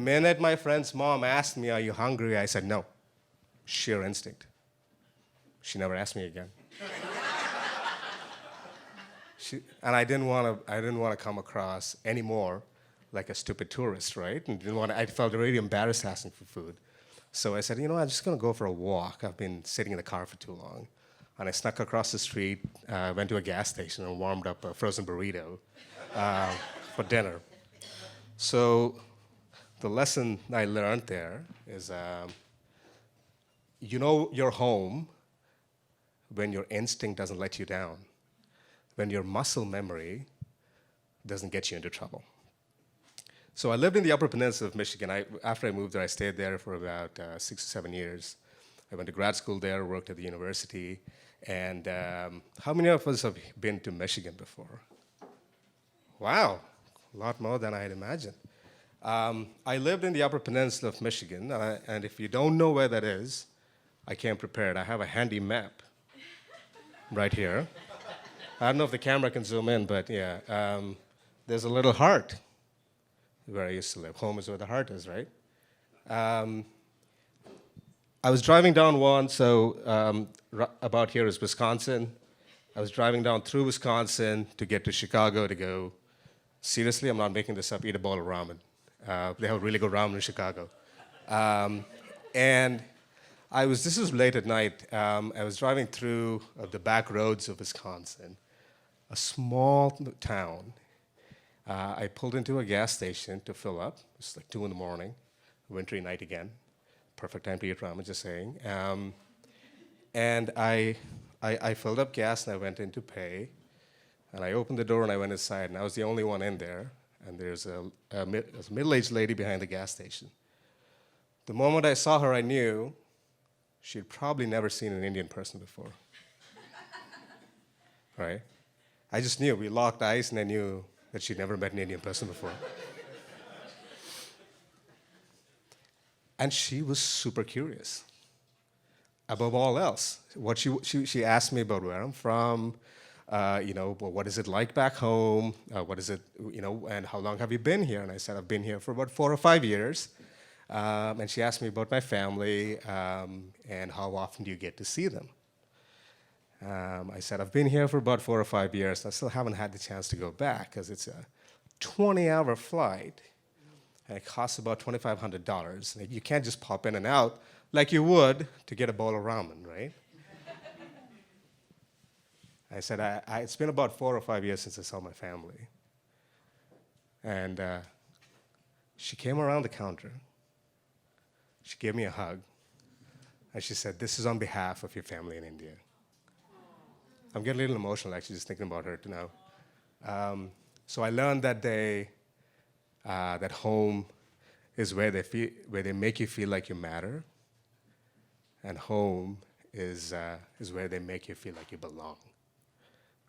minute my friend's mom asked me, "Are you hungry?" I said, "No." Sheer instinct. She never asked me again. And I didn't want to come across anymore like a stupid tourist, right? And I felt really embarrassed asking for food. So I said, I'm just going to go for a walk. I've been sitting in the car for too long. And I snuck across the street, went to a gas station and warmed up a frozen burrito for dinner. So the lesson I learned there is you know you're home when your instinct doesn't let you down, when your muscle memory doesn't get you into trouble. So I lived in the Upper Peninsula of Michigan. After I moved there, I stayed there for about 6 or 7 years. I went to grad school there, worked at the university. And how many of us have been to Michigan before? Wow, a lot more than I had imagined. I lived in the Upper Peninsula of Michigan, and if you don't know where that is, I came prepared. I have a handy map right here. I don't know if the camera can zoom in, but yeah. There's a little heart where I used to live. Home is where the heart is, right? I was driving down one, so about here is Wisconsin. I was driving down through Wisconsin to get to Chicago to go, seriously, I'm not making this up, eat a bowl of ramen. They have really good ramen in Chicago. And this was late at night. I was driving through the back roads of Wisconsin, a small town. I pulled into a gas station to fill up. It's like 2 in the morning, wintry night again. Perfect time to eat ramen, just saying. And I filled up gas and I went in to pay. And I opened the door and I went inside, and I was the only one in there. And there's a middle-aged lady behind the gas station. The moment I saw her, I knew she'd probably never seen an Indian person before. Right? I just knew. We locked eyes, and I knew that she'd never met an Indian person before. And she was super curious. Above all else, what she asked me about where I'm from, what is it like back home? What is it, and how long have you been here? And I said, I've been here for about 4 or 5 years. And she asked me about my family and how often do you get to see them? I said, I've been here for about 4 or 5 years. I still haven't had the chance to go back because it's a 20-hour flight. And it costs about $2,500. And you can't just pop in and out like you would to get a bowl of ramen, right? I said, it's been about 4 or 5 years since I saw my family. And she came around the counter. She gave me a hug. And she said, this is on behalf of your family in India. I'm getting a little emotional, actually, just thinking about her now. So I learned that day that home is where they make you feel like you matter, and home is where they make you feel like you belong,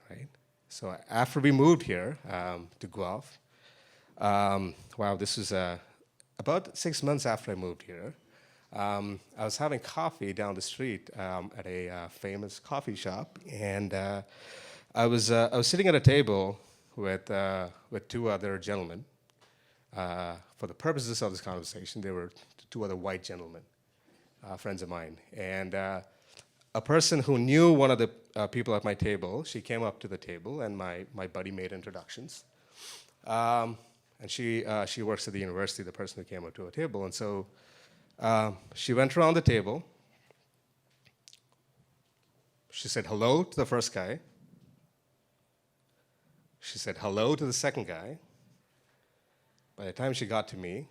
right? So after we moved here to Guelph, wow, this was about 6 months after I moved here. I was having coffee down the street at a famous coffee shop, and I was sitting at a table with 2 other gentlemen. For the purposes of this conversation, they were 2 other white gentlemen, friends of mine. And a person who knew one of the people at my table, she came up to the table, and my buddy made introductions. And she works at the university, the person who came up to our table. And so she went around the table. She said hello to the first guy. She said hello to the second guy. By the time she got to me,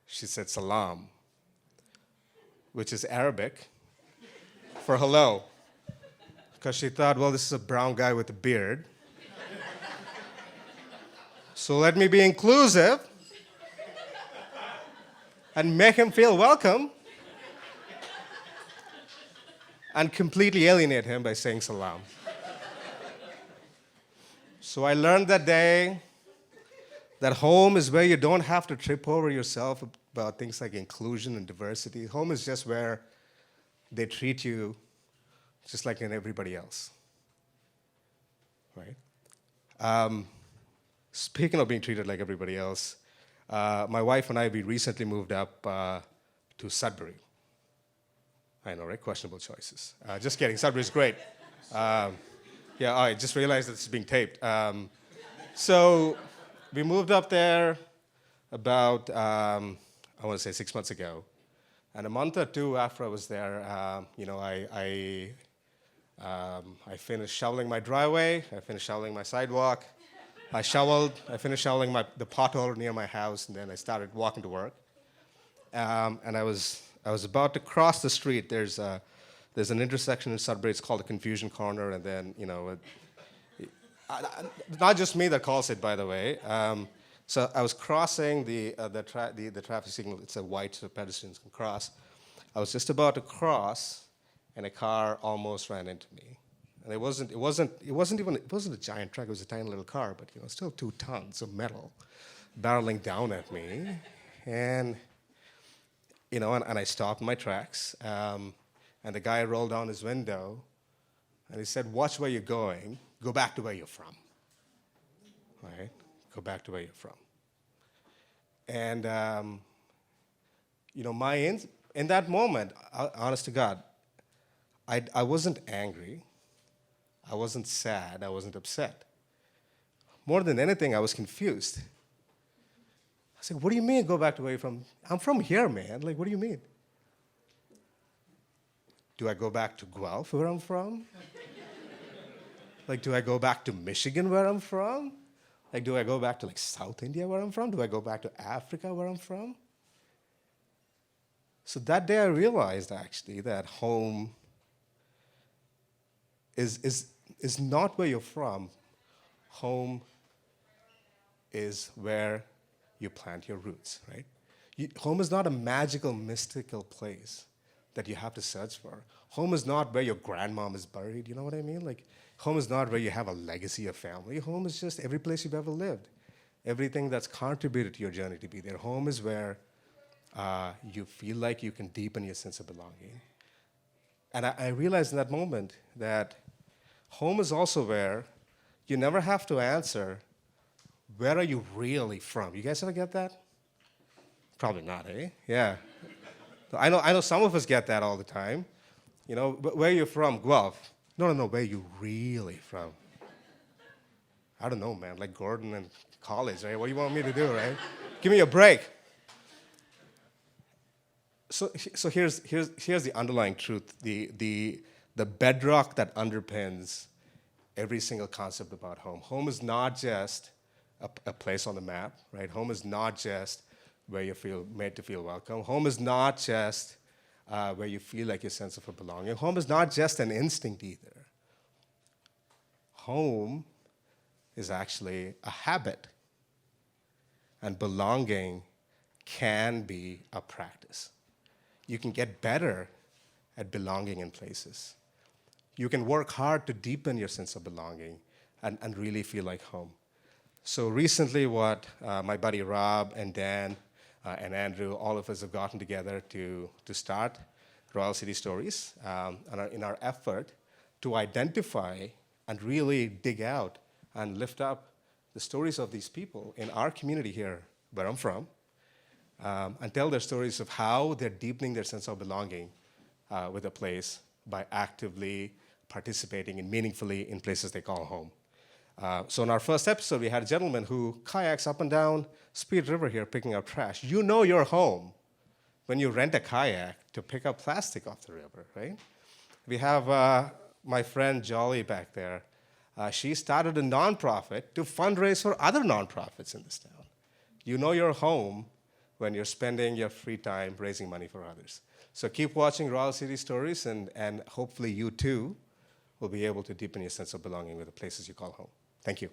she said salam, which is Arabic for hello, because she thought, well, this is a brown guy with a beard. So let me be inclusive and make him feel welcome and completely alienate him by saying salam. So I learned that day that home is where you don't have to trip over yourself about things like inclusion and diversity. Home is just where they treat you just like everybody else, right? Speaking of being treated like everybody else, My wife and I, we recently moved up to Sudbury. I know, right? Questionable choices. Just kidding. Sudbury's great. Yeah, I just realized that this is being taped. So we moved up there about, I want to say 6 months ago. And a month or two after I was there, I finished shoveling my driveway. I finished shoveling my sidewalk. I finished shoveling the pothole near my house, and then I started walking to work. And I was about to cross the street. There's an intersection in Sudbury. It's called the Confusion Corner, and then not just me that calls it, by the way. So I was crossing the traffic signal. It's a white, so pedestrians can cross. I was just about to cross, and a car almost ran into me. And it wasn't a giant truck. It was a tiny little car, but still 2 tons of metal barreling down at me, and I stopped in my tracks. And the guy rolled down his window, and he said, "Watch where you're going. Go back to where you're from." Right? Go back to where you're from. And in that moment, honest to God, I wasn't angry. I wasn't sad. I wasn't upset. More than anything, I was confused. I said, "What do you mean go back to where you're from? I'm from here, man. Like, what do you mean? Do I go back to Guelph, where I'm from? Like, do I go back to Michigan, where I'm from? Like, do I go back to South India, where I'm from? Do I go back to Africa, where I'm from?" So that day I realized, actually, that home is not where you're from. Home is where you plant your roots, right? Home is not a magical, mystical place that you have to search for. Home is not where your grandmom is buried, you know what I mean? Home is not where you have a legacy of family. Home is just every place you've ever lived. Everything that's contributed to your journey to be there. Home is where you feel like you can deepen your sense of belonging. And I realized in that moment that home is also where you never have to answer, where are you really from? You guys ever get that? Probably not, eh? Yeah. I know some of us get that all the time. Where are you from? Guelph. No, where are you really from? I don't know, man, like Gordon and college, right? What do you want me to do, right? Give me a break. So here's the underlying truth, the bedrock that underpins every single concept about home. Home is not just a place on the map, right? Home is not just where you feel made to feel welcome. Home is not just where you feel like your sense of belonging. Home is not just an instinct either. Home is actually a habit, and belonging can be a practice. You can get better at belonging in places. You can work hard to deepen your sense of belonging and really feel like home. So recently what my buddy Rob and Dan and Andrew, all of us have gotten together to start Royal City Stories in our effort to identify and really dig out and lift up the stories of these people in our community here, where I'm from, and tell their stories of how they're deepening their sense of belonging with a place by actively participating and meaningfully in places they call home. So in our first episode, we had a gentleman who kayaks up and down Speed River here picking up trash. You know you're home when you rent a kayak to pick up plastic off the river, right? We have my friend Jolly back there. She started a nonprofit to fundraise for other nonprofits in this town. You know you're home when you're spending your free time raising money for others. So keep watching Royal City Stories, and hopefully you too will be able to deepen your sense of belonging with the places you call home. Thank you.